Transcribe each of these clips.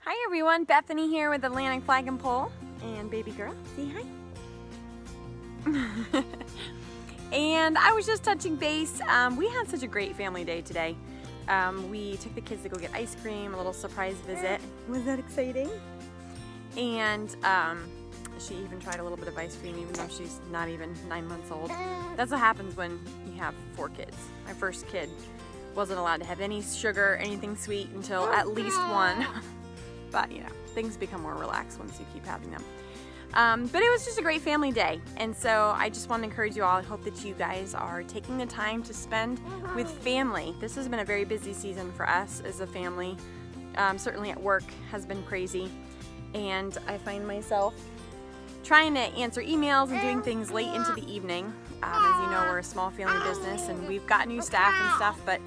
Hi everyone, Bethany here with Atlantic Flag and Pole and baby girl, say hi. And I was just touching base. We had such a great family day today. We took the kids to go get ice cream, a little surprise visit. Was that exciting? And she even tried a little bit of ice cream even though she's not even 9 months old. That's what happens when you have 4 kids. My first kid wasn't allowed to have any sugar, anything sweet until at least 1. But you know, things become more relaxed once you keep having them. But it was just a great family day, and so I just want to encourage you all. I hope that you guys are taking the time to spend with family. This has been a very busy season for us as a family. Certainly at work has been crazy, and I find myself trying to answer emails and doing things late into the evening. As you know, we're a small family business and we've got new staff and stuff, but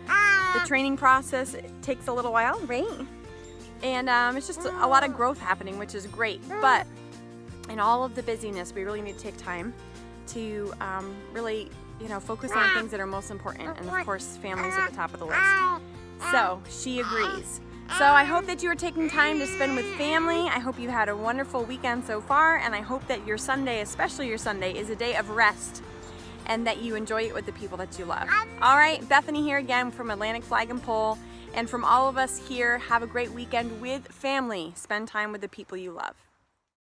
the training process takes a little while, right? And it's just a lot of growth happening, which is great. But in all of the busyness, we really need to take time to really, focus on things that are most important. And of course, family's at the top of the list. So she agrees. So I hope that you are taking time to spend with family. I hope you had a wonderful weekend so far. And I hope that your Sunday, especially your Sunday, is a day of rest and that you enjoy it with the people that you love. All right, Bethany here again from Atlantic Flag and Pole. And from all of us here, have a great weekend with family. Spend time with the people you love.